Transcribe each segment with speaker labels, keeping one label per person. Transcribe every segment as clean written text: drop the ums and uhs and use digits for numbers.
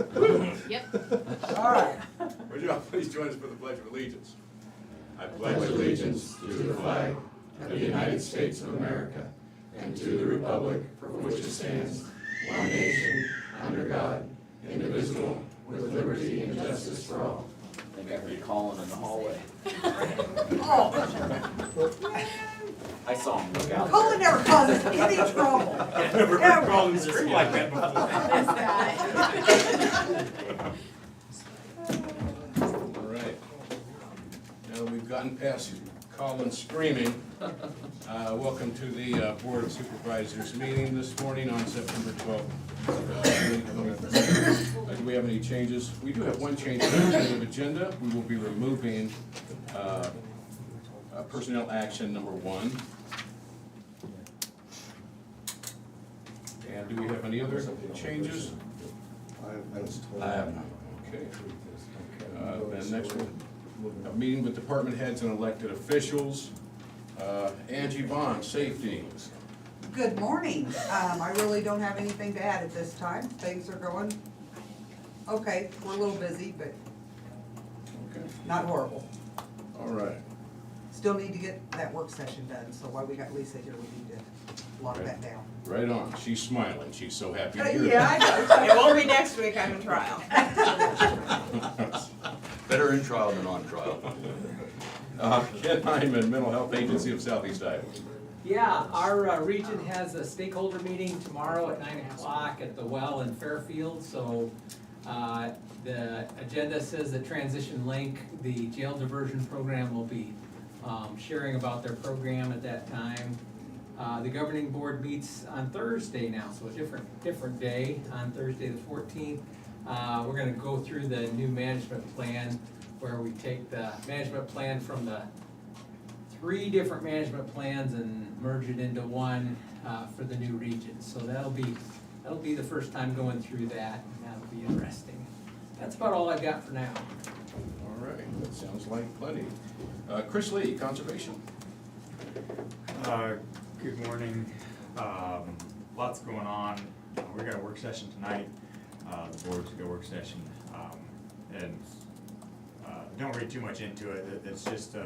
Speaker 1: Yep.
Speaker 2: All right.
Speaker 3: Would you all please join us for the Pledge of Allegiance? I
Speaker 4: pledge allegiance to the flag of the United States of America and to the republic for which it stands, one nation, under God, indivisible, with liberty and justice for all.
Speaker 5: I think I heard Colin in the hallway. I saw him look out.
Speaker 2: Colin never causes any trouble.
Speaker 3: I've never heard Colin scream like that before. All right. Now that we've gotten past Colin screaming, welcome to the Board of Supervisors meeting this morning on September 12th. Do we have any changes? We do have one change in the agenda. We will be removing personnel action number 1. And do we have any other changes?
Speaker 4: I have none.
Speaker 3: Okay. Then next one, a meeting with department heads and elected officials. Angie Vaughn, safety.
Speaker 2: Good morning. I really don't have anything to add at this time. Things are going okay. We're a little busy, but
Speaker 3: Okay.
Speaker 2: not horrible.
Speaker 3: All right.
Speaker 2: Still need to get that work session done, so while we got Lisa here, we need to lock that down.
Speaker 3: Right on. She's smiling. She's so happy to hear
Speaker 2: Yeah,
Speaker 3: that.
Speaker 2: I know.
Speaker 6: It won't be next week, I'm in trial.
Speaker 5: Better in trial than on trial.
Speaker 3: Ken Hyman, Mental Health Agency of Southeast Iowa.
Speaker 7: Yeah, our region has a stakeholder meeting tomorrow at 9 o'clock at the Well in Fairfield. So the agenda says that Transition Link, the jail diversion program, will be sharing about their program at that time. The governing board meets on Thursday now, so a different day, on Thursday the 14th. We're gonna go through the new management plan, where we take the management plan from the 3 different management plans and merge it into one for the new region. So that'll be the first time going through that, and that'll be interesting. That's about all I've got for now.
Speaker 3: All right. That sounds like plenty. Chris Lee, Conservation.
Speaker 8: Good morning. Lots going on. We got a work session tonight. The board's got a work session, and don't read too much into it. It's just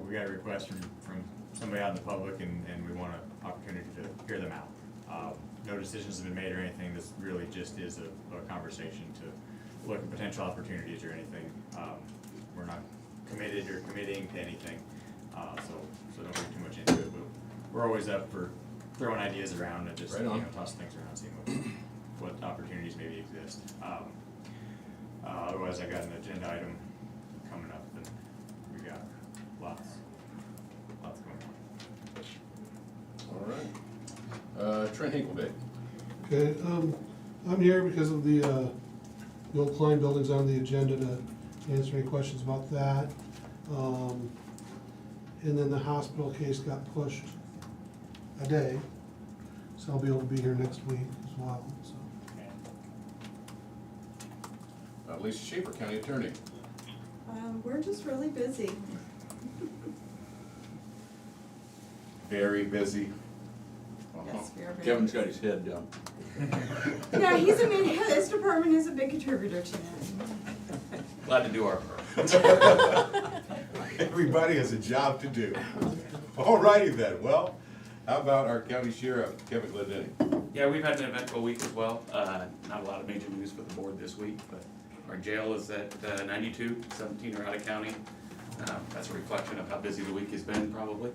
Speaker 8: we got a request from somebody out in the public, and we want an opportunity to hear them out. No decisions have been made or anything. This really just is a conversation to look at potential opportunities or anything. We're not committed or committing to anything, so don't read too much into it. But we're always up for throwing ideas around and just toss things around, seeing what opportunities maybe exist. Otherwise, I got an agenda item coming up, and we got lots going on.
Speaker 3: All right. Trent Hinklebeck.
Speaker 9: Okay, I'm here because of the old Klein building's on the agenda to answer any questions about that. And then the hospital case got pushed a day, so I'll be able to be here next week as well, so.
Speaker 3: Lisa Schaefer, County Attorney.
Speaker 6: We're just really busy.
Speaker 3: Very busy.
Speaker 6: Yes, we are very
Speaker 5: Kevin's got his head down.
Speaker 6: Yeah, his department is a big contributor to that.
Speaker 5: Glad to do our part.
Speaker 3: Everybody has a job to do. All righty then. Well, how about our County Sheriff, Kevin Glendenning?
Speaker 10: Yeah, we've had an eventful week as well. Not a lot of major news for the board this week, but our jail is at 92, 17 are out of county. That's a reflection of how busy the week has been, probably.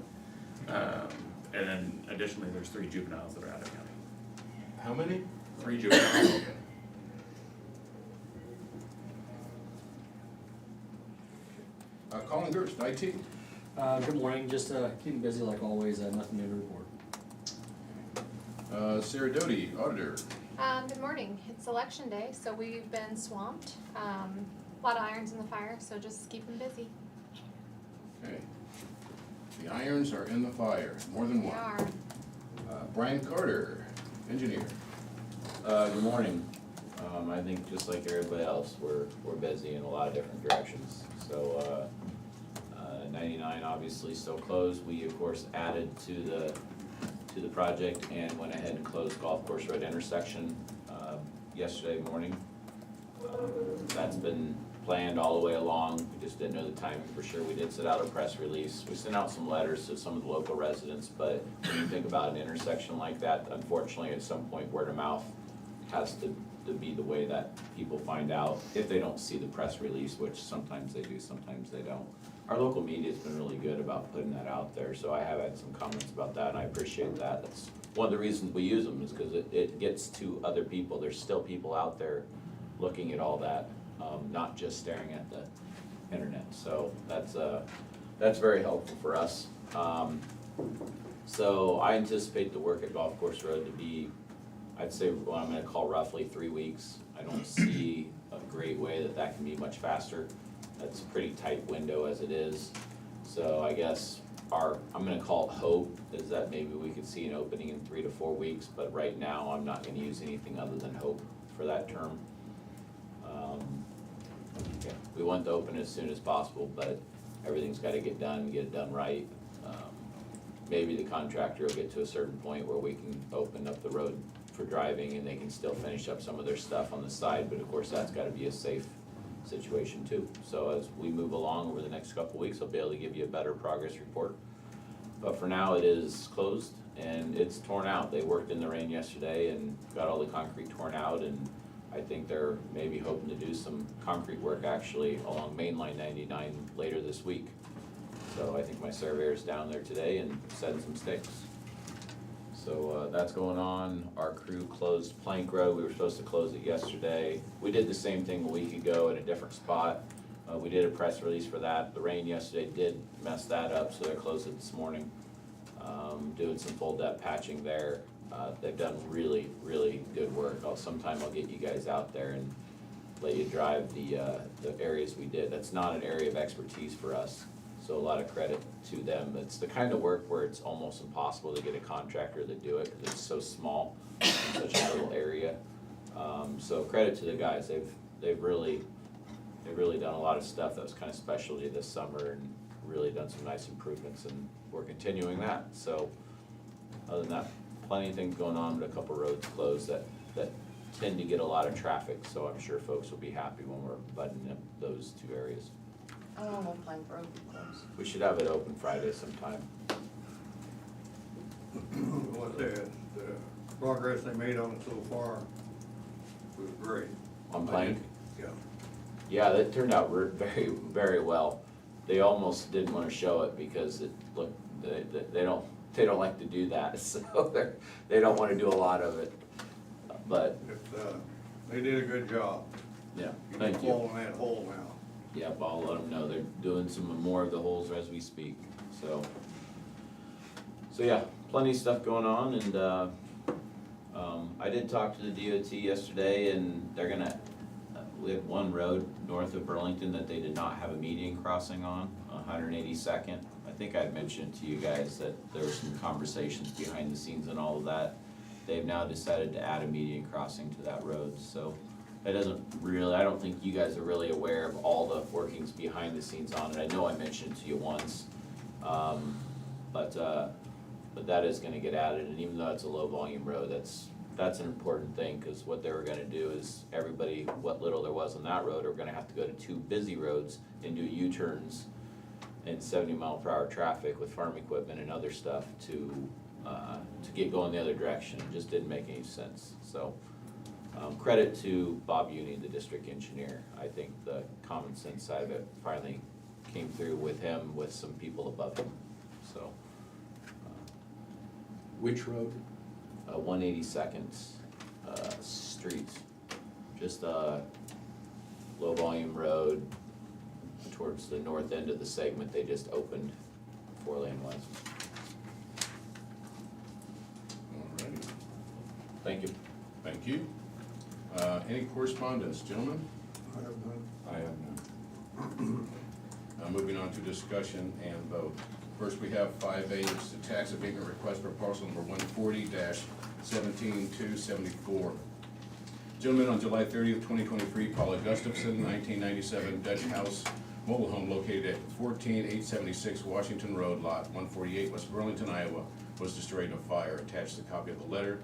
Speaker 10: And then additionally, there's 3 juveniles that are out of county.
Speaker 3: How many?
Speaker 10: 3 juveniles.
Speaker 3: Colin Gerst, IT.
Speaker 11: Good morning, just keeping busy like always, nothing new to report.
Speaker 3: Sarah Doty, Auditor.
Speaker 1: Good morning. It's election day, so we've been swamped. A lot of irons in the fire, so just keep them busy.
Speaker 3: Okay. The irons are in the fire, more than
Speaker 1: They
Speaker 3: one.
Speaker 1: are.
Speaker 3: Brian Carter, Engineer.
Speaker 12: Good morning. I think just like everybody else, we're busy in a lot of different directions. So 99 obviously still closed. We of course added to the project and went ahead and closed Golf Course Road intersection yesterday morning That's been planned all the way along, we just didn't know the timing for sure. We did send out a press release, we sent out some letters to some of the local residents, but when you think about an intersection like that, unfortunately, at some point, word of mouth has to be the way that people find out, if they don't see the press release, which sometimes they do, sometimes they don't. Our local media's been really good about putting that out there, so I have had some comments about that, and I appreciate that. That's one of the reasons we use them, is because it gets to other people. There's still people out there looking at all that, not just staring at the internet. So that's very helpful for us. So I anticipate the work at Golf Course Road to be, I'd say, what I'm gonna call roughly 3 weeks. I don't see a great way that can be much faster. That's a pretty tight window as it is. So I guess I'm gonna call it hope, is that maybe we could see an opening in 3 to 4 weeks, but right now, I'm not gonna use anything other than hope for that term. Yeah, we want to open as soon as possible, but everything's gotta get it done right. Maybe the contractor will get to a certain point where we can open up the road for driving and they can still finish up some of their stuff on the side, but of course, that's gotta be a safe situation too. So as we move along over the next couple of weeks, I'll be able to give you a better progress report. But for now, it is closed and it's torn out. They worked in the rain yesterday and got all the concrete torn out, and I think they're maybe hoping to do some concrete work actually along Main Line 99 later this week. So I think my surveyor's down there today and setting some stakes. So that's going on. Our crew closed Plank Road. We were supposed to close it yesterday. We did the same thing a week ago in a different spot. We did a press release for that. The rain yesterday did mess that up, so they're closed it this morning. Doing some full depth patching there. They've done really, really good work. Sometime I'll get you guys out there and let you drive the areas we did. That's not an area of expertise for us, so a lot of credit to them. It's the kind of work where it's almost impossible to get a contractor to do it because it's so small in such a little area. So credit to the guys. They've really done a lot of stuff that was kind of specialty this summer and really done some nice improvements, and we're continuing that. So other than that, plenty of things going on, but a couple roads closed that tend to get a lot of traffic, so I'm sure folks will be happy when we're buttoning up those 2 areas.
Speaker 6: How long will Plank Road be closed?
Speaker 12: We should have it open Friday sometime.
Speaker 13: What the progress they made on it so far was great.
Speaker 12: On Plank?
Speaker 13: Yeah.
Speaker 12: Yeah, that turned out very, very well. They almost didn't want to show it because they don't like to do that, so they don't want to do a lot of it, but.
Speaker 13: They did a good job.
Speaker 12: Yeah,
Speaker 13: You
Speaker 12: thank
Speaker 13: can
Speaker 12: you.
Speaker 13: fall in that hole now.
Speaker 12: Yep, I'll let them know, they're doing some more of the holes as we speak, so yeah, plenty of stuff going on, and, I did talk to the DOT yesterday, and they're gonna, we have one road north of Burlington that they did not have a median crossing on, 182nd. I think I'd mentioned to you guys that there were some conversations behind the scenes and all of that. They've now decided to add a median crossing to that road, so that doesn't really, I don't think you guys are really aware of all the workings behind the scenes on it. I know I mentioned to you once, but that is gonna get added, and even though it's a low volume road, that's an important thing, cause what they were gonna do is everybody, what little there was on that road, are gonna have to go to 2 busy roads and do U-turns in 70-mile-per-hour traffic with farm equipment and other stuff to get going the other direction. It just didn't make any sense. So credit to Bob Uni, the district engineer. I think the common sense side of it finally came through with him, with some people above him. So.
Speaker 5: Which road?
Speaker 12: 182nd Street, just a low volume road towards the north end of the segment they just opened 4-lane west.
Speaker 3: Alrighty,
Speaker 12: Thank you.
Speaker 3: thank you. Any correspondence, gentlemen?
Speaker 13: I have none.
Speaker 3: I have none. Moving on to discussion and vote. First, we have 5A, it's the tax abatement request for parcel number 140-17274. Gentlemen, on July 30th, 2023, Paula Gustafson, 1997 Dutch House mobile home located at 14876 Washington Road, Lot 148, West Burlington, Iowa, was destroyed in a fire. Attached a copy of the letter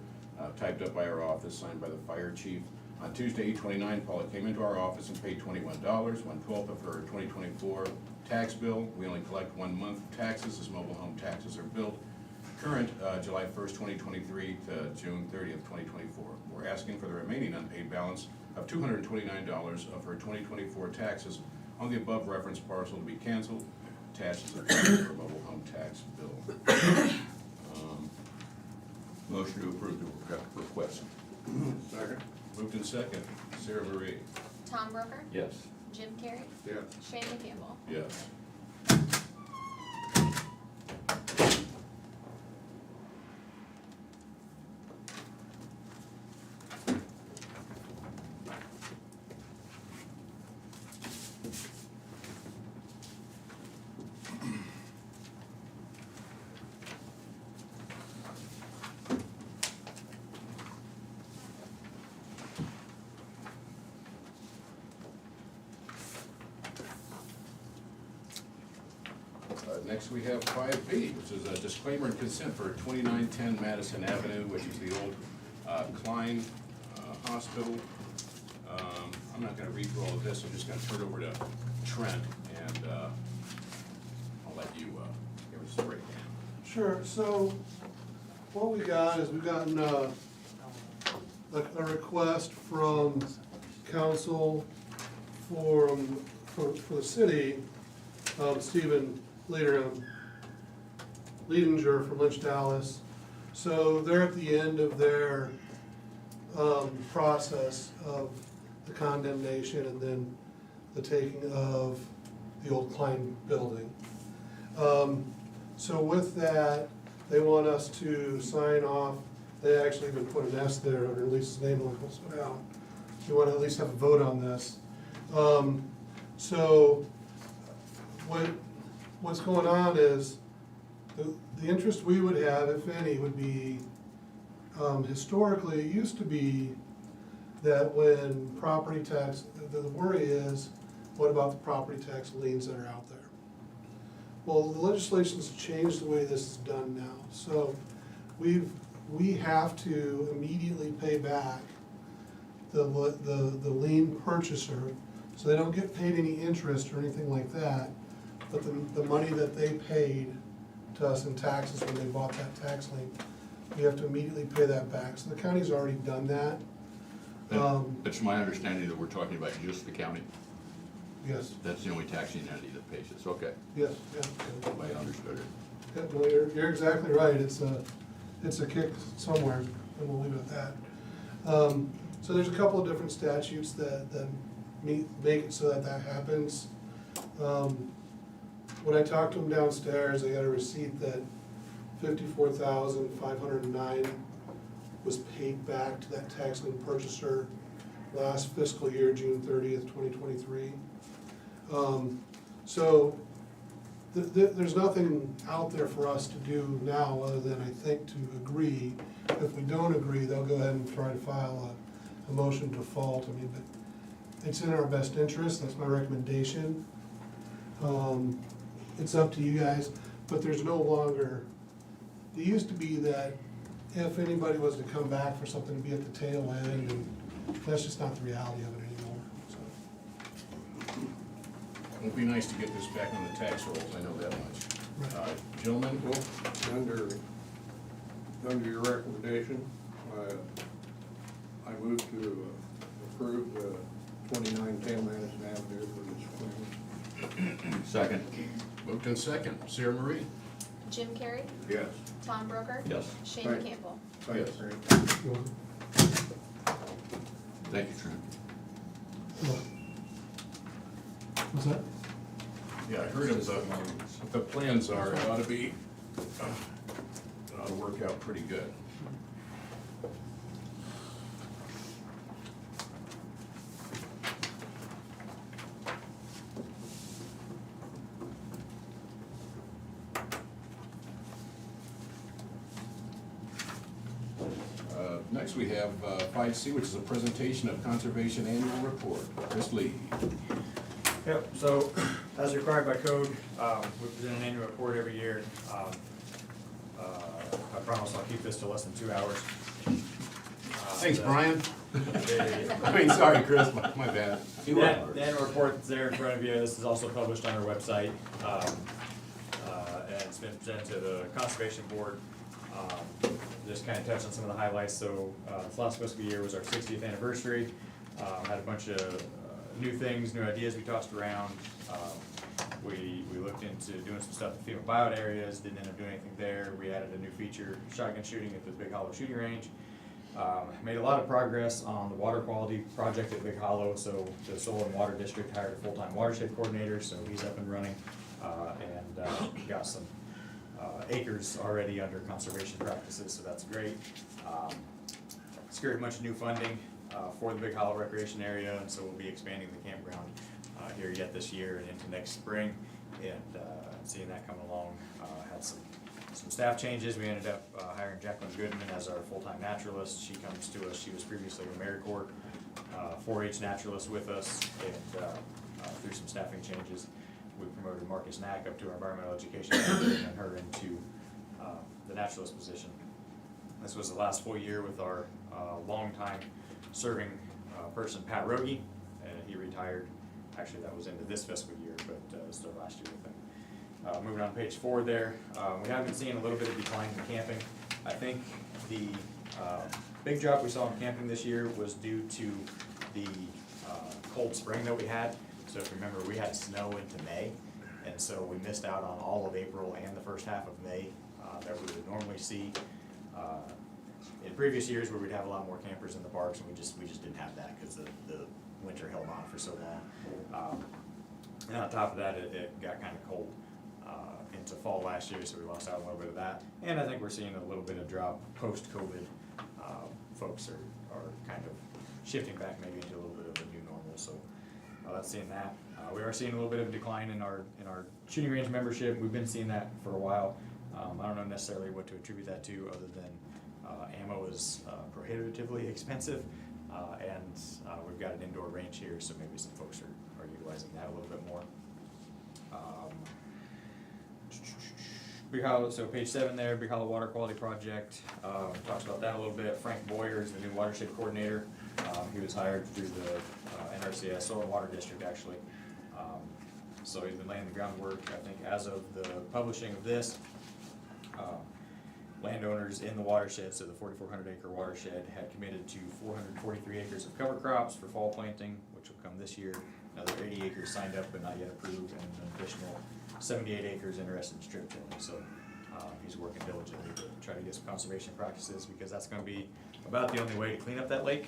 Speaker 3: typed up by our office, signed by the fire chief. On Tuesday, 8/29, Paula came into our office and paid $21, 1/12 of her 2024 tax bill. We only collect 1 month of taxes as mobile home taxes are billed current July 1st, 2023 to June 30th, 2024. We're asking for the remaining unpaid balance of $229 of her 2024 taxes on the above referenced parcel to be canceled, attached as a for mobile home tax bill.
Speaker 5: Motion to approve the request.
Speaker 13: Second?
Speaker 3: Moved in second. Sarah Marie?
Speaker 1: Tom Broker,
Speaker 5: Yes.
Speaker 1: Jim Carrey,
Speaker 13: Yes.
Speaker 1: Shane Campbell.
Speaker 3: Yes. Next, we have 5B, which is a disclaimer and consent for 2910 Madison Avenue, which is the old Klein Hospital. I'm not gonna read through all of this, I'm just gonna turn it over to Trent, and I'll let you give us a breakdown.
Speaker 9: Sure, so what we got is we've gotten a request from council for the city, Stephen Leidinger from Lynch, Dallas. So they're at the end of their process of the condemnation and then the taking of the old Klein building. So with that, they want us to sign off. They actually even put an S there, or at least his name will go down. We want to at least have a vote on this. So what's going on is the interest we would have, if any, would be, historically, it used to be that when property tax, the worry is, what about the property tax liens that are out there? Well, the legislation's changed the way this is done now, so we have to immediately pay back the lien purchaser, so they don't get paid any interest or anything like that, but the money that they paid to us in taxes when they bought that tax lien, we have to immediately pay that back. So the county's already done that.
Speaker 5: It's my understanding that we're talking about just the county.
Speaker 9: Yes,
Speaker 5: That's the only taxing entity that pays this, okay.
Speaker 9: yes, yeah.
Speaker 5: I understood it.
Speaker 9: Yeah, no, you're exactly right, it's a kick somewhere, and we'll leave it at that. So there's a couple of different statutes that make it so that happens. When I talked to them downstairs, I got a receipt that $54,509 was paid back to that tax lien purchaser last fiscal year, June 30th, 2023. So there's nothing out there for us to do now other than, I think, to agree. If we don't agree, they'll go ahead and try to file a motion to default. I mean, but it's in our best interest, that's my recommendation. It's up to you guys, but there's no longer, it used to be that if anybody was to come back for something to be at the tail end, and that's just not the reality of it anymore, so.
Speaker 3: It'd be nice to get this back on the tax rolls, I know that much. Gentlemen?
Speaker 13: Well, under your recommendation, I move to approve the 2910 Madison Avenue for this claim.
Speaker 5: Second.
Speaker 3: Moved in second. Sarah Marie?
Speaker 1: Jim Carrey,
Speaker 13: Yes.
Speaker 1: Tom Broker,
Speaker 5: Yes.
Speaker 1: Shane
Speaker 13: Right.
Speaker 1: Campbell.
Speaker 3: Yes.
Speaker 5: Thank you, Trent.
Speaker 9: What's that?
Speaker 3: Yeah, I heard of the plans are, it ought to be, it ought to work out pretty good. Next, we have 5C, which is a presentation of conservation annual report. Chris Lee.
Speaker 8: Yep, so as required by code, we present an annual report every year. I promise I'll keep this to less than 2 hours.
Speaker 3: Thanks, Brian. I mean, sorry, Chris, my bad.
Speaker 8: The annual report that's there in front of you, this is also published on our website, and it's been presented to the Conservation Board. Just kind of touch on some of the highlights, so, this last fiscal year was our 60th anniversary, had a bunch of new things, new ideas we tossed around. We looked into doing some stuff in FEMA buyout areas, didn't end up doing anything there. We added a new feature, shotgun shooting at the Big Hollow shooting range. Made a lot of progress on the water quality project at Big Hollow, so the Soil and Water District hired a full-time watershed coordinator, so he's up and running, and got some acres already under conservation practices, so that's great. Secured a bunch of new funding for the Big Hollow recreation area, and so we'll be expanding the campground here yet this year and into next spring, and seeing that coming along. Had some staff changes. We ended up hiring Jacqueline Goodman as our full-time naturalist. She comes to us, she was previously a AmeriCorps 4-H naturalist with us, and through some staffing changes, we promoted Marcus Knack up to our environmental education manager and her into the naturalist position. This was the last full year with our longtime serving person, Pat Rogie, and he retired. Actually, that was into this fiscal year, but this was our last year with him. Moving on to page 4 there, we have been seeing a little bit of decline in camping. I think the big drop we saw in camping this year was due to the cold spring that we had. So if you remember, we had snow into May, and so we missed out on all of April and the first half of May that we would normally see. In previous years where we'd have a lot more campers in the parks, and we just didn't have that because the winter held on for so long. And on top of that, it got kind of cold into fall last year, so we lost out a little bit of that. And I think we're seeing a little bit of drop post-COVID. Folks are kind of shifting back maybe into a little bit of a new normal, so that's seeing that. We are seeing a little bit of a decline in our shooting range membership. We've been seeing that for a while. I don't know necessarily what to attribute that to, other than ammo is prohibitively expensive, and we've got an indoor range here, so maybe some folks are utilizing that a little bit more. Big Hollow, so page 7 there, Big Hollow Water Quality Project, talks about that a little bit. Frank Boyer is the new watershed coordinator. He was hired through the NRCS, Soil and Water District actually. So he's been laying the groundwork. I think as of the publishing of this, landowners in the watershed, so the 4,400 acre watershed, had committed to 443 acres of cover crops for fall planting, which will come this year. Another 80 acres signed up but not yet approved, and an additional 78 acres interested in strip tilling. So he's working diligently to try to get some conservation practices, because that's going to be about the only way to clean up that lake.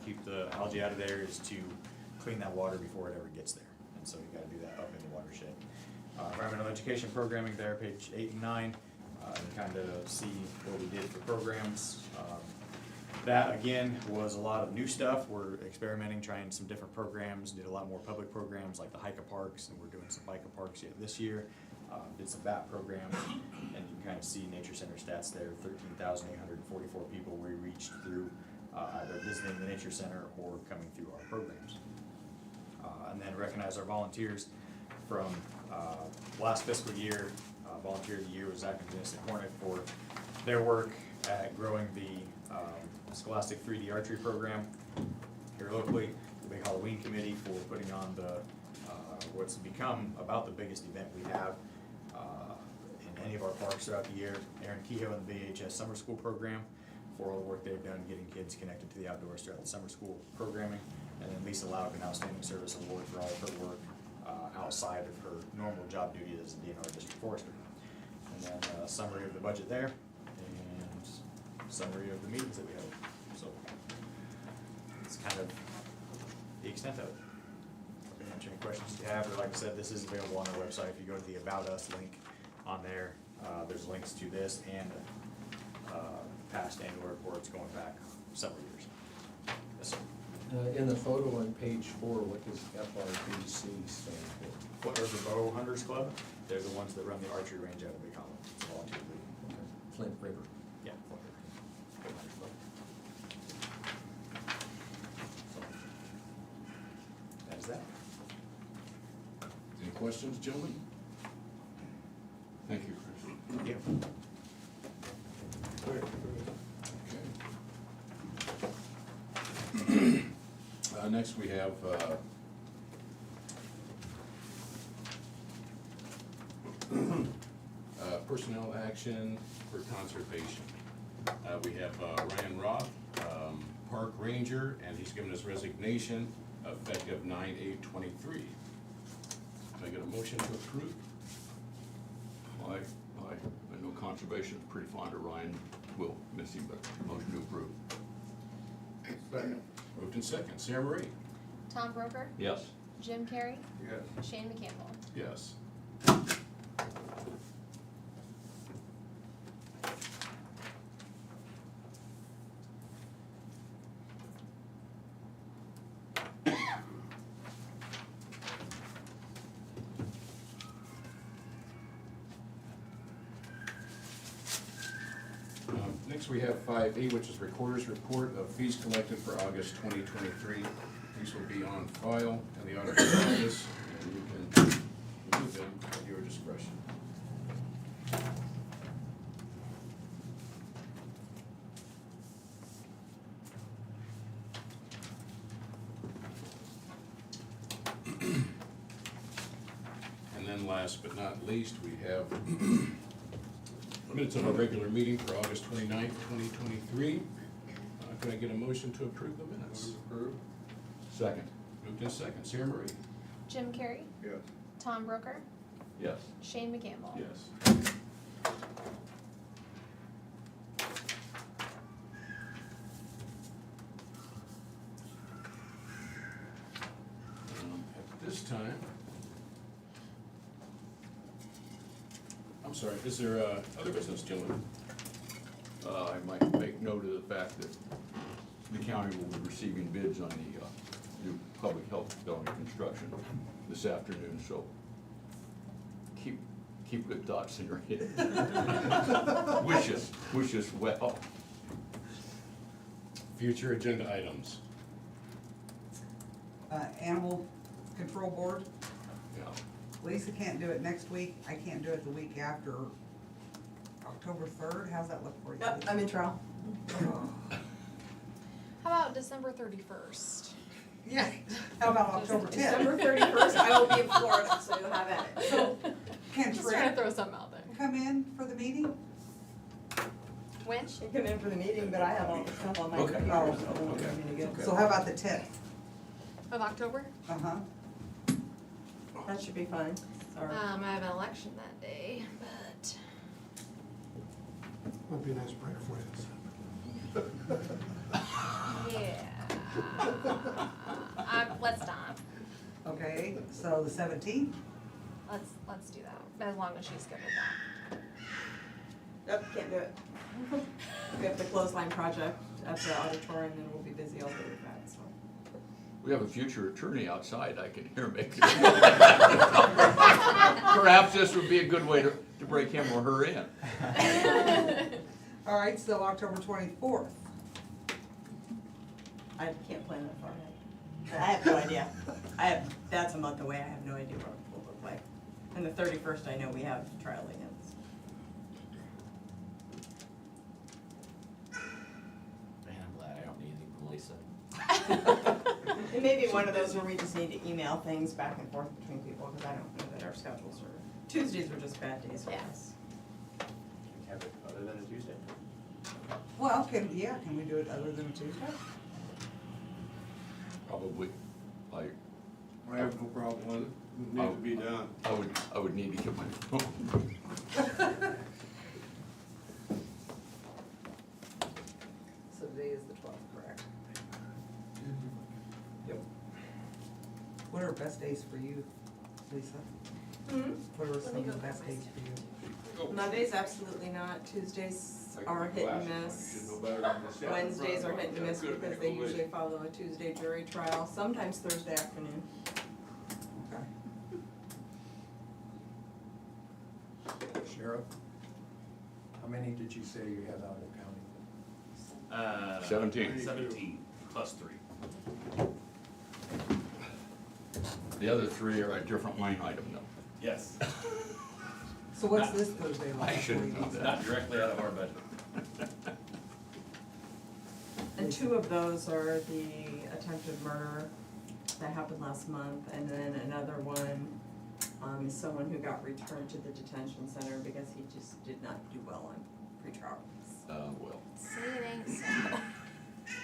Speaker 8: Keep the algae out of there is to clean that water before it ever gets there. And so you got to do that up in the watershed. Environmental education programming there, page 8 and 9. And kind of see what we did for programs. That again was a lot of new stuff. We're experimenting, trying some different programs, did a lot more public programs like the Hika Parks, and we're doing some Hika Parks yet this year. Did some bat programs, and you can kind of see Nature Center stats there, 13,844 people we reached through either visiting the Nature Center or coming through our programs. And then recognize our volunteers from last fiscal year. Volunteer of the Year was Zach and Dennis Hornick for their work at growing the Scholastic 3D archery program here locally. The Big Halloween Committee for putting on the what's become about the biggest event we have in any of our parks throughout the year. Aaron Kehoe and the VHS Summer School Program for all the work they've done getting kids connected to the outdoors throughout the summer school programming. And then Lisa Lauk, an Outstanding Service Award for all of her work outside of her normal job duty as a DNR District Forester. And then a summary of the budget there, and summary of the meetings that we held. So it's kind of the extent of it. I can answer any questions you have, or like I said, this is available on our website. If you go to the About Us link on there, there's links to this and past annual reports going back several years. Yes, sir.
Speaker 13: In the photo on page 4, what does FRBC stand for?
Speaker 8: What are the Bow Hunters Club? They're the ones that run the archery range out of Big Hollow. It's a volunteer league.
Speaker 13: Okay. Flint River.
Speaker 8: Yeah, Flint River. Bow Hunters Club. So, that is that.
Speaker 5: Any questions, gentlemen? Thank you, Chris.
Speaker 8: Thank you.
Speaker 5: Okay.
Speaker 3: Next we have, personnel action for conservation. We have Ryan Roth, Park Ranger, and he's given his resignation effective 9/8/23. Can I get a motion to approve?
Speaker 5: I know conservation's pretty fond of Ryan, we'll miss him, but motion to approve.
Speaker 13: Second.
Speaker 3: Moved in second. Sarah Marie?
Speaker 1: Tom Broker,
Speaker 5: Yes.
Speaker 1: Jim Carrey,
Speaker 13: Yes.
Speaker 1: Shane McCampbell.
Speaker 3: Yes. Next, we have 5E, which is Recorder's Report of Fees Collected for August 2023. These will be on file in the auditor's office, and you can remove them at your discretion. And then last but not least, we have minutes of our regular meeting for August 29th, 2023. Can I get a motion to approve the minutes?
Speaker 13: Approved.
Speaker 5: Second.
Speaker 3: Moved in second. Sarah Marie?
Speaker 1: Jim Carrey,
Speaker 13: Yes.
Speaker 1: Tom Broker,
Speaker 5: Yes.
Speaker 1: Shane McCampbell.
Speaker 3: Yes. At this time, I'm sorry, is there other business, gentlemen?
Speaker 5: I might make note of the fact that the county will be receiving bids on the new public health building construction this afternoon, so keep good thoughts in your head. Wish us well.
Speaker 3: Future agenda items.
Speaker 2: Animal Control Board,
Speaker 5: Yeah.
Speaker 2: Lisa can't do it next week, I can't do it the week after, October 3rd, how's that look for you?
Speaker 6: Yep, I'm in trial.
Speaker 1: How about December 31st?
Speaker 2: Yeah, how about October 10th?
Speaker 6: December 31st, I will be in Florida, so you'll have at it.
Speaker 2: So, can
Speaker 1: Just trying to
Speaker 2: Trish
Speaker 1: throw something out there.
Speaker 2: come in for the meeting?
Speaker 1: When?
Speaker 6: You come in for the meeting, but I have all the stuff on my
Speaker 5: Okay.
Speaker 6: computer,
Speaker 2: Oh,
Speaker 6: so it won't be any good.
Speaker 2: So how about the 10th?
Speaker 1: Of October?
Speaker 2: Uh-huh.
Speaker 6: That should be fine. Sorry.
Speaker 1: I have an election that day, but
Speaker 9: Might be a nice break for you.
Speaker 1: yeah. Let's not.
Speaker 2: Okay, so the 17th?
Speaker 1: Let's do that, as long as she's good with that.
Speaker 6: Yep, can't do it. We have the clothesline project at the auditorium, and we'll be busy all day with that, so.
Speaker 5: We have a future attorney outside, I can hear making. Perhaps this would be a good way to break him or her in.
Speaker 2: All right, so October 24th.
Speaker 6: I can't plan that far ahead. I have no idea. That's a month away, I have no idea what it will look like. And the 31st, I know we have trial against.
Speaker 12: Man, I'm glad I don't need anything from Lisa.
Speaker 6: It may be one of those where we just need to email things back and forth between people, because I don't know that our schedules are, Tuesdays are just bad days for
Speaker 1: Yeah.
Speaker 6: us.
Speaker 10: Have it other than a Tuesday?
Speaker 2: Well, can we do it other than a Tuesday?
Speaker 5: Probably, like,
Speaker 13: I have no problem with it. It needs to be done.
Speaker 5: I would need to get my phone.
Speaker 2: So today is the 12th, correct?
Speaker 5: Yep.
Speaker 2: What are best days for you, Lisa? What are some of the best days for you?
Speaker 6: Mondays, absolutely not. Tuesdays are hit and miss. Wednesdays are hit and miss because they usually follow a Tuesday jury trial, sometimes Thursday afternoon.
Speaker 2: Okay.
Speaker 14: Sheriff, how many did you say you have out of county?
Speaker 5: 17.
Speaker 10: 17 plus 3.
Speaker 5: The other three are a different line item though.
Speaker 10: Yes,
Speaker 2: So what's this Thursday like?
Speaker 5: I should have
Speaker 2: for you,
Speaker 5: known
Speaker 2: Lisa?
Speaker 10: not directly out of our budget.
Speaker 6: And two of those are the attempted murder that happened last month, and then another one, is someone who got returned to the detention center because he just did not do well on pretrial.
Speaker 5: Well,
Speaker 1: Say it ain't so.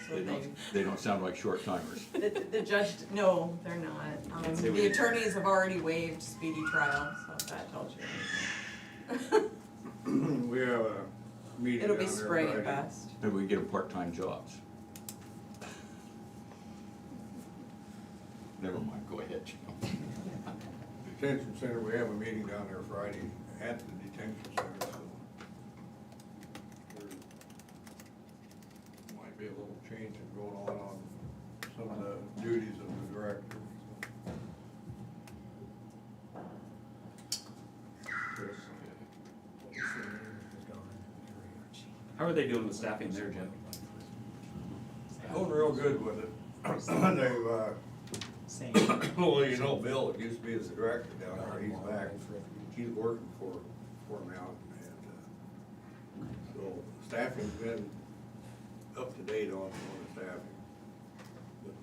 Speaker 6: So
Speaker 5: they don't sound like short timers.
Speaker 6: the judge, no, they're not.
Speaker 10: Can't say we
Speaker 6: The
Speaker 10: did.
Speaker 6: attorneys have already waived speedy trial, so if that tells you anything.
Speaker 13: We have a meeting
Speaker 6: It'll
Speaker 13: down
Speaker 6: be
Speaker 13: there
Speaker 6: spring at
Speaker 13: Friday.
Speaker 6: best.
Speaker 5: Maybe we get them part-time jobs. Never mind, go ahead, Jim.
Speaker 13: Detention center, we have a meeting down there Friday at the detention center, so. There might be a little change in going on some of the duties of the director.
Speaker 10: How are they doing with staffing there, Jim?
Speaker 13: Going real good with it. They've, well, you know, Bill, that used to be the director down there, he's back, he's working for them now, and, so staffing's been up to date on the staffing. But,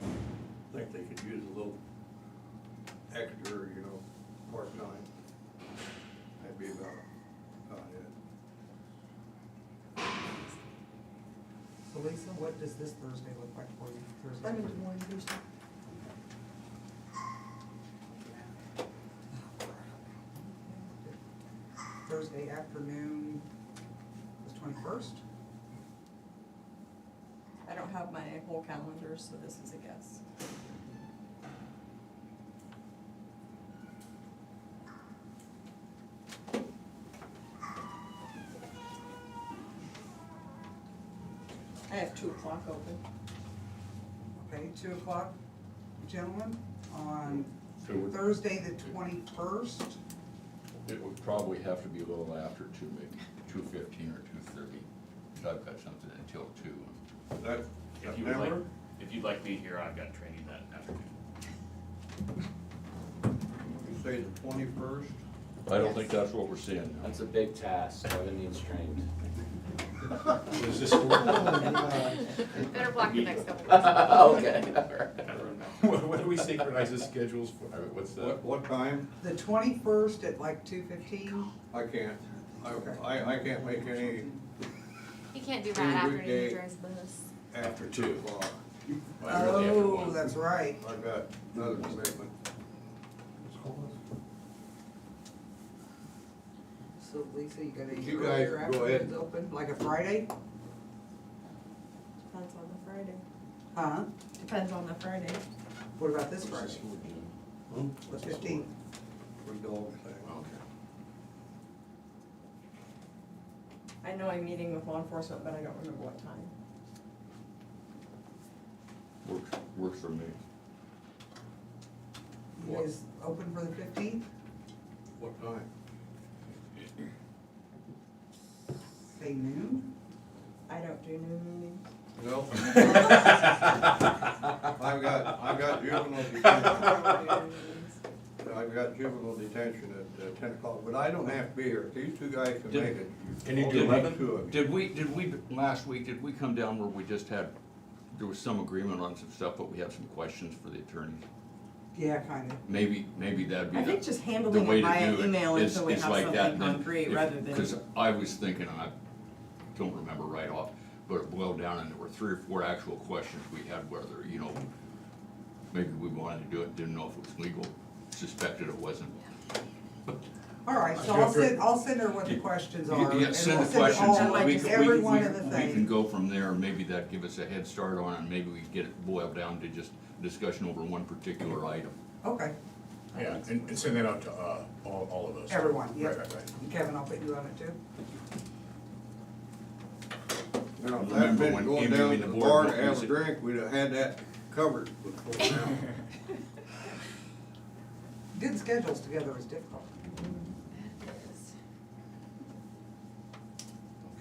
Speaker 13: I think they could use a little extra, you know, part-time. That'd be about it.
Speaker 2: So Lisa, what does this Thursday look like for you? Thursday?
Speaker 6: I'm in Des Moines Tuesday.
Speaker 2: Thursday afternoon, the 21st?
Speaker 6: I don't have my whole calendar, so this is a guess. I have 2 o'clock open.
Speaker 2: Okay, 2 o'clock, gentlemen, on
Speaker 5: So we're-
Speaker 2: Thursday, the 21st.
Speaker 5: It would probably have to be a little after 2, maybe 2:15 or 2:30. I've got something until 2.
Speaker 13: That,
Speaker 10: If you would like,
Speaker 13: September?
Speaker 10: if you'd like me here, I've got training that afternoon.
Speaker 13: You say the 21st?
Speaker 5: I don't think that's what we're seeing now.
Speaker 12: That's a big task, Kevin needs trained.
Speaker 3: Is this for?
Speaker 1: Better block the next couple of weeks.
Speaker 12: Okay, all right.
Speaker 3: What do we synchronize the schedules for? What's the?
Speaker 13: What time?
Speaker 2: The 21st at like 2:15?
Speaker 13: I can't, I can't make any
Speaker 1: You can't do
Speaker 13: Any
Speaker 1: that afternoon
Speaker 13: weekday.
Speaker 1: during this.
Speaker 13: after
Speaker 3: 2
Speaker 13: 2 o'clock.
Speaker 3: I really have to
Speaker 2: Oh,
Speaker 3: one.
Speaker 2: that's right.
Speaker 13: I've got another commitment.
Speaker 2: So Lisa, you got any
Speaker 13: You
Speaker 2: earlier
Speaker 13: guys go ahead.
Speaker 2: afternoons open, like a Friday?
Speaker 6: Depends on the Friday.
Speaker 2: Huh?
Speaker 6: Depends on the Friday.
Speaker 2: What about this Friday? The 15th?
Speaker 13: We go thing.
Speaker 3: Okay.
Speaker 6: I know I'm meeting with law enforcement, but I don't remember what time.
Speaker 5: Works for me.
Speaker 2: You guys open for the 15th?
Speaker 13: What time?
Speaker 2: Say noon?
Speaker 6: I don't do noon meetings.
Speaker 13: No. I've got juvenile detention. I've got juvenile detention at 10 o'clock, but I don't have to be here. If these 2 guys can
Speaker 5: Did-
Speaker 13: make it.
Speaker 3: Can you do
Speaker 13: only
Speaker 3: 11?
Speaker 13: 2 of you.
Speaker 5: Did we, last week, did we come down where we just had, there was some agreement on some stuff, but we have some questions for the attorneys?
Speaker 2: Yeah, kinda.
Speaker 5: Maybe that'd be
Speaker 6: I
Speaker 5: the,
Speaker 6: think just
Speaker 5: the
Speaker 6: handling
Speaker 5: way
Speaker 6: it
Speaker 5: to
Speaker 6: via
Speaker 5: do it.
Speaker 6: email
Speaker 5: is-
Speaker 6: until we
Speaker 5: is
Speaker 6: have
Speaker 5: like that,
Speaker 6: something
Speaker 5: then
Speaker 6: concrete
Speaker 5: if-
Speaker 6: rather than.
Speaker 5: Cause I was thinking, and I don't remember right off, but it boiled down and there were 3 or 4 actual questions we had, whether, you know, maybe we wanted to do it, didn't know if it was legal, suspected it wasn't.
Speaker 2: All right, so I'll send her what the questions are.
Speaker 5: Yeah,
Speaker 2: and
Speaker 5: send
Speaker 2: we'll
Speaker 5: the
Speaker 2: it
Speaker 5: questions,
Speaker 2: all,
Speaker 5: and we
Speaker 2: every
Speaker 5: can,
Speaker 2: one of the
Speaker 5: we can
Speaker 2: things.
Speaker 5: go from there, maybe that'd give us a head start on it, and maybe we can get it boiled down to just discussion over one particular item.
Speaker 2: Okay,
Speaker 3: Yeah, and send that out to, all of us.
Speaker 2: everyone, yeah.
Speaker 3: Right.
Speaker 2: And Kevin, I'll put you on it too.
Speaker 13: Now, if
Speaker 5: Remember
Speaker 13: I'd been
Speaker 5: when
Speaker 13: going
Speaker 5: interviewing
Speaker 13: down to
Speaker 5: the
Speaker 13: the
Speaker 5: board,
Speaker 13: bar
Speaker 5: what
Speaker 13: to have
Speaker 5: was
Speaker 13: a
Speaker 5: it?
Speaker 13: drink, we'd have had that covered before now.
Speaker 2: Getting schedules together is difficult.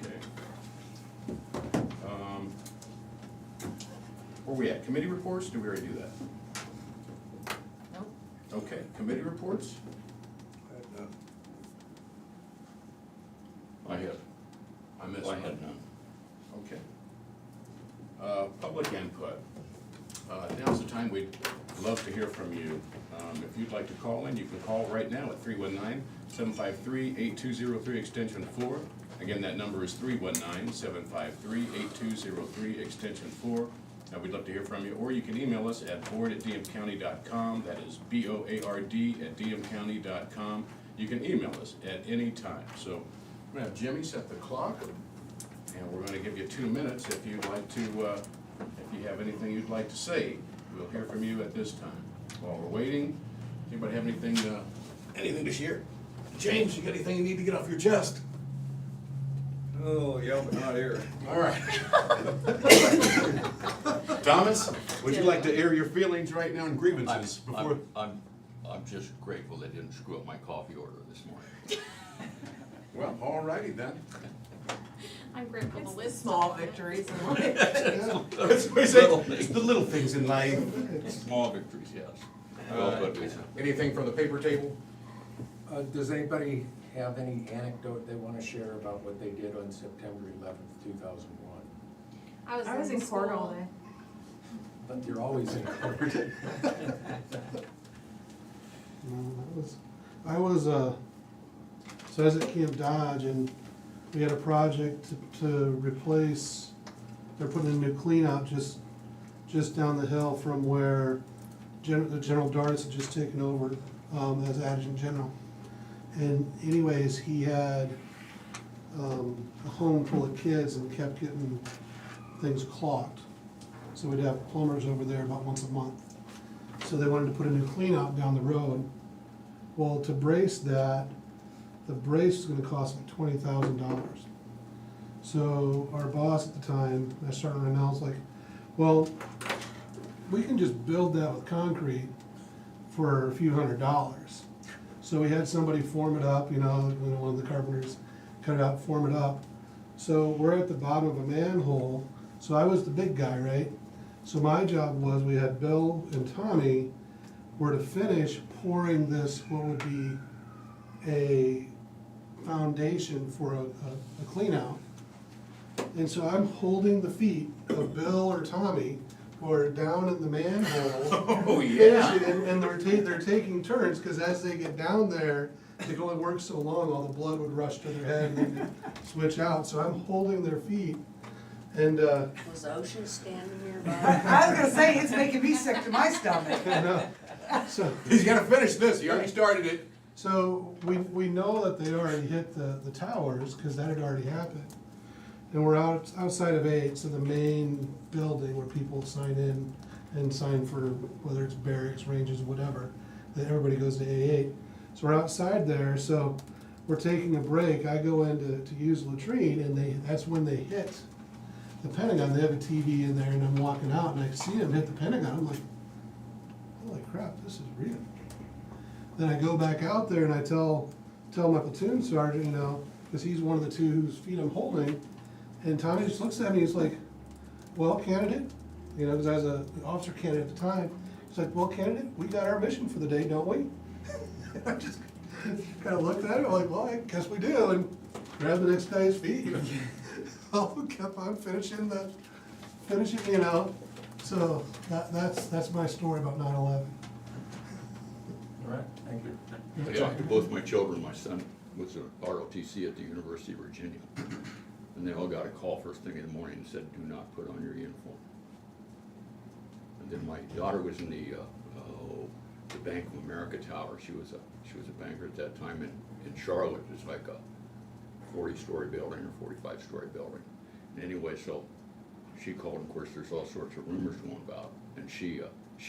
Speaker 3: Okay. Where we at? Committee reports? Did we already do that?
Speaker 1: Nope.
Speaker 3: Okay, committee reports?
Speaker 5: I
Speaker 3: missed
Speaker 5: I
Speaker 3: one.
Speaker 5: had none.
Speaker 3: Okay. Public input. time, we'd love to hear from you. If you'd like to call in, you can call right now at 319-753-8203 extension 4. Again, that number is 319-753-8203 extension 4. We'd love to hear from you, or you can email us at board@dmcounty.com. That is BOARD@dmcounty.com. You can email us at any time. So I'm gonna have Jimmy set the clock, and we're gonna give you 2 minutes if you'd like to, if you have anything you'd like to say. We'll hear from you at this time. While we're waiting, anybody have anything to share? James, you got anything you need to get off your chest?
Speaker 13: Oh, yeah, but not here.
Speaker 3: All right. Thomas, would you like to air your feelings right now and grievances before?
Speaker 5: I'm just grateful they didn't screw up my coffee order this morning.
Speaker 3: Well, all righty then.
Speaker 1: I'm grateful to
Speaker 6: It's the
Speaker 1: list
Speaker 6: small victories in life.
Speaker 3: It's the little things in life.
Speaker 5: Small victories, yes. Well, but Lisa.
Speaker 3: Anything from the paper table?
Speaker 14: Does anybody have any anecdote they wanna share about what they did on September 11th, 2001?
Speaker 1: I was
Speaker 6: in court all day.
Speaker 14: But you're always in court.
Speaker 9: I was, so I was at Camp Dodge, and we had a project to replace, they're putting in a new cleanout just down the hill from where the General Dartis had just taken over as Adjutant General. And anyways, he had a home full of kids and kept getting things clogged. So we'd have plumbers over there about once a month. So they wanted to put a new cleanout down the road. Well, to brace that, the brace is gonna cost like $20,000. So our boss at the time, I started to announce like, well, we can just build that with concrete for a few $100s. So we had somebody form it up, one of the carpenters cut it out, form it up. So we're at the bottom of a manhole, so I was the big guy, right? So my job was, we had Bill and Tommy were to finish pouring this, what would be a foundation for a clean out. And so I'm holding the feet of Bill or Tommy who are down in the manhole.
Speaker 3: Oh, yeah.
Speaker 9: And they're taking turns, because as they get down there, they can only work so long, all the blood would rush to their head and then switch out. So I'm holding their feet. And
Speaker 15: Was Ocean standing nearby?
Speaker 2: I was gonna say, it's making me sick to my stomach.
Speaker 9: so
Speaker 3: He's gotta finish this, he already started it.
Speaker 9: So we know that they already hit the towers, because that had already happened. And we're outside of 8, so the main building where people sign in and sign for, whether it's barracks, ranges, whatever, that everybody goes to A8. So we're outside there, so we're taking a break. I go in to use the latrine, and that's when they hit the Pentagon. They have a TV in there, and I'm walking out, and I see them hit the Pentagon. I'm like, holy crap, this is real. Then I go back out there, and I tell my platoon sergeant, because he's one of the two whose feet I'm holding, and Tommy just looks at me, he's like, well, candidate, because I was an officer candidate at the time. He's like, well, candidate, we got our mission for the day, don't we? I just kind of looked at him, like, well, I guess we do, and grabbed the next guy's feet. Kept on finishing. So that's my story about 9/11.
Speaker 14: All right, thank you.
Speaker 5: I talked to both my children. My son was a ROTC at the University of Virginia, and they all got a call first thing in the morning and said, "Do not put on your uniform." And then my daughter was in the Bank of America tower. She was a banker at that time in Charlotte. It was like a 40-story building or 45-story building. And anyway, so she called. Of course, there's all sorts of rumors going about, and she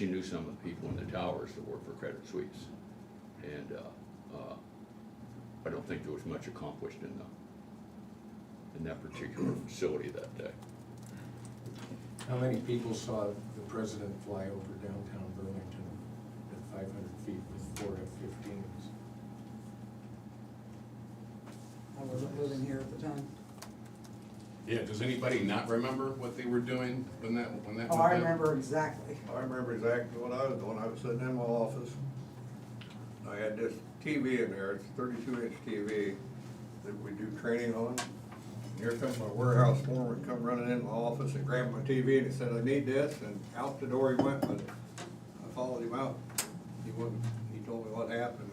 Speaker 5: knew some of the people in the towers that worked for Credit Suisse, and I don't think there was much accomplished in that particular facility that day.
Speaker 14: How many people saw the president fly over downtown Burlington at 500 feet with 4 F-15s?
Speaker 2: I wasn't living here at the time.
Speaker 3: Yeah, does anybody not remember what they were doing when that went
Speaker 2: Oh, I
Speaker 3: down?
Speaker 2: remember exactly.
Speaker 13: I remember exactly what I was doing. I was sitting in my office. I had this TV in there, it's a 32-inch TV that we do training on. And here comes my warehouse foreman, come running in my office and grabbed my TV and he said, I need this, and out the door he went with followed him out. He wouldn't, he told me what happened,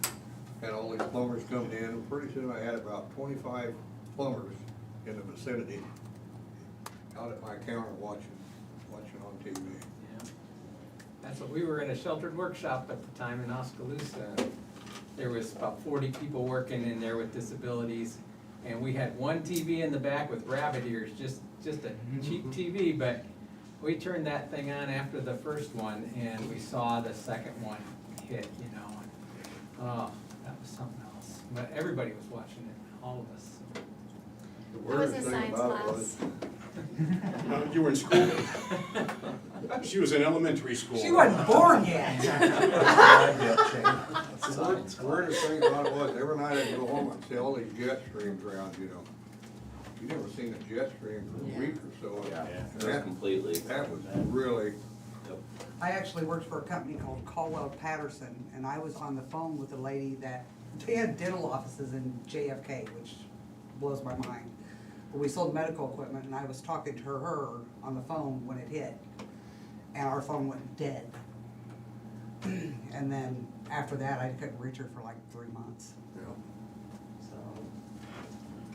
Speaker 13: and had all these plumbers coming in, and pretty soon I had about 25 plumbers in the vicinity out at my counter watching on TV.
Speaker 7: Yeah. That's what, we were in a sheltered workshop at the time in Oskaloosa. There was about 40 people working in there with disabilities, and we had one TV in the back with rabbit ears, just a cheap TV, but we turned that thing on after the first one, and we saw the second one hit, you know, and, oh, that was something else. But everybody was watching it, all of us.
Speaker 13: The
Speaker 1: I was
Speaker 13: weirdest
Speaker 1: in
Speaker 13: thing
Speaker 1: science
Speaker 13: about it
Speaker 1: class.
Speaker 13: was,
Speaker 3: You were in school? She was in elementary school.
Speaker 2: She wasn't born yet.
Speaker 13: the weirdest thing about it was, every night I'd go home and see all these jet streams around, you know. You never seen a jet stream for a week or so.
Speaker 12: Yeah,
Speaker 13: And
Speaker 12: that's completely.
Speaker 13: that was really,
Speaker 2: I actually worked for a company called Caldwell Patterson, and I was on the phone with a lady that, they had dental offices in JFK, which blows my mind. But we sold medical equipment, and I was talking to her on the phone when it hit, and our phone went dead. And then after that, I couldn't reach her for like 3 months,
Speaker 13: you know.
Speaker 2: so.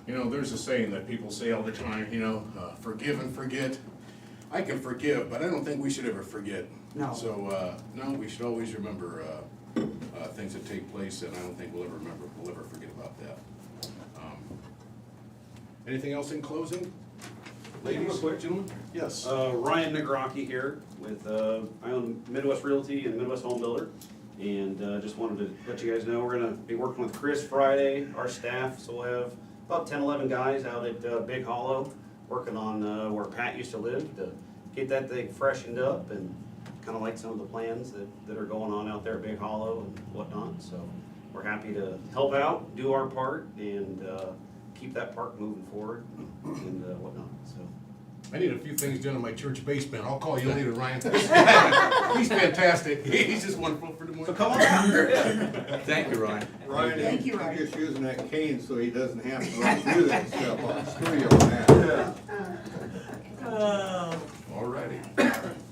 Speaker 3: You know, there's a saying that people say all the time, you know, forgive and forget. I can forgive, but I don't think we should ever forget.
Speaker 2: No.
Speaker 3: So, no, we should always remember things that take place, and I don't think we'll ever forget about that. Anything else in closing? Ladies,
Speaker 16: Real quick.
Speaker 3: gentlemen? Yes.
Speaker 16: Ryan Nagrocki here with, I own Midwest Realty and Midwest Home Builder. And just wanted to let you guys know, we're gonna be working with Chris Friday, our staff, so we'll have about 10, 11 guys out at Big Hollow, working on where Pat used to live, to get that thing freshened up and kind of like some of the plans that are going on out there at Big Hollow and whatnot. So we're happy to help out, do our part, and keep that park moving forward and whatnot, so.
Speaker 3: I need a few things done in my church basement. I'll call you later, Ryan. He's fantastic. He's just wonderful for the morning.
Speaker 16: So come on out.
Speaker 5: Thank you, Ryan.
Speaker 13: Ryan,
Speaker 2: Thank you,
Speaker 13: he's
Speaker 2: Ryan.
Speaker 13: just using that cane so he doesn't have to run through that stuff. I'll screw you on that.
Speaker 3: All righty.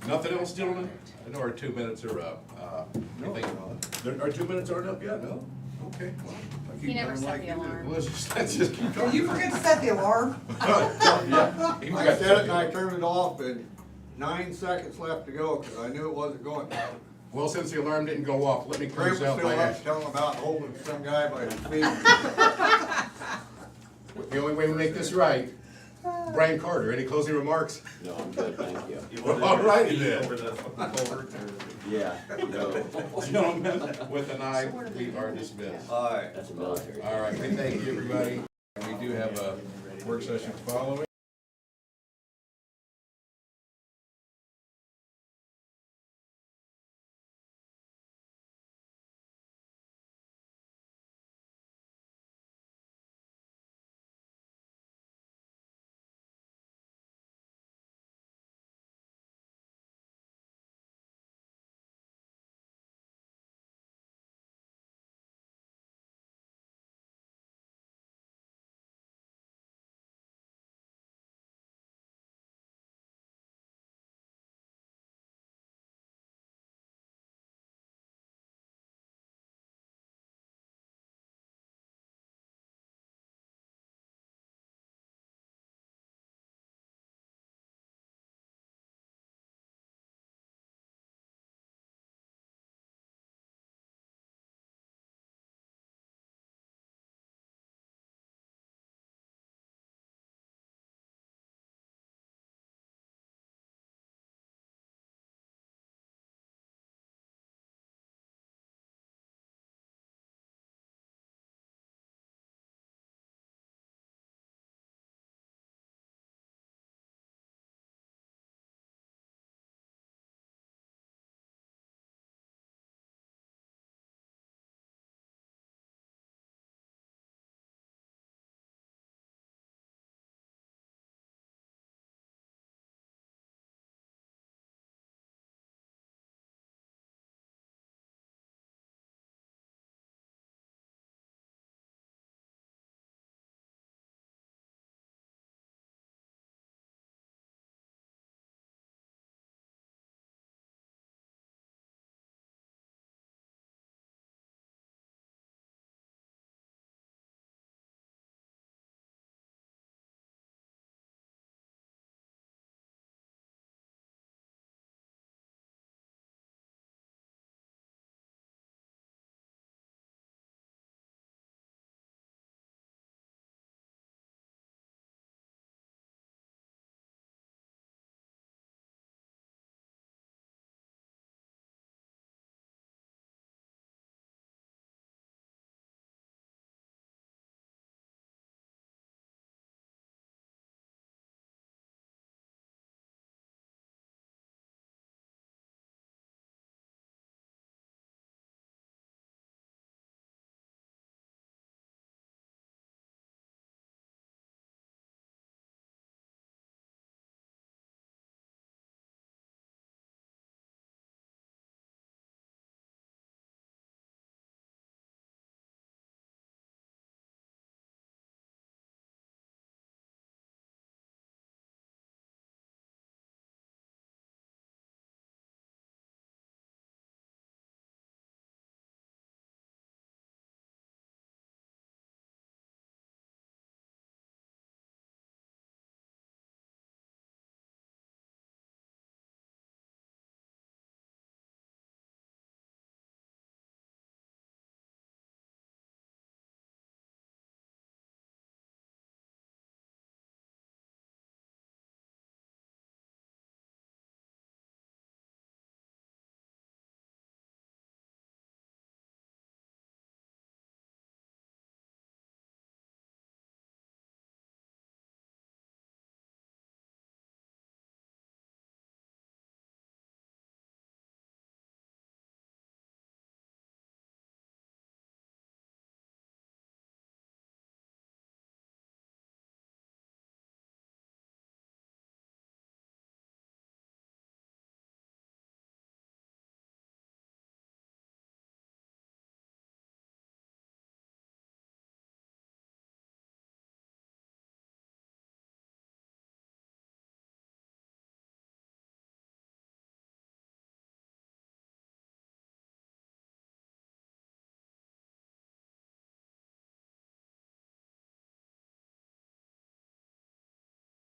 Speaker 3: Nothing else, gentlemen? I know our 2 minutes are up. Our 2 minutes aren't up yet? No? Okay. Well, I keep
Speaker 1: He never
Speaker 3: going
Speaker 1: set
Speaker 3: like
Speaker 1: the
Speaker 3: you do.
Speaker 1: alarm.
Speaker 3: Let's just keep
Speaker 2: Did
Speaker 3: talking.
Speaker 2: you forget to set the alarm?
Speaker 3: Yeah. He
Speaker 13: I
Speaker 3: forgot to
Speaker 13: set it and I turned it off, and 9 seconds left to go, because I knew it wasn't going.
Speaker 3: Well, since the alarm didn't go off, let me
Speaker 13: Ray was
Speaker 3: close out
Speaker 13: still
Speaker 3: by
Speaker 13: up
Speaker 3: asking.
Speaker 13: telling about holding some guy by his feet.
Speaker 3: The only way we make this right, Brian Carter, any closing remarks?
Speaker 12: No, I'm good, thank you.
Speaker 3: All righty then.
Speaker 16: Over the culvert or?
Speaker 12: Yeah, no,
Speaker 3: Gentlemen, with an eye, we are dismissed.
Speaker 13: All right.
Speaker 12: that's a military.
Speaker 3: All right, thank you, everybody. We do have a work session following.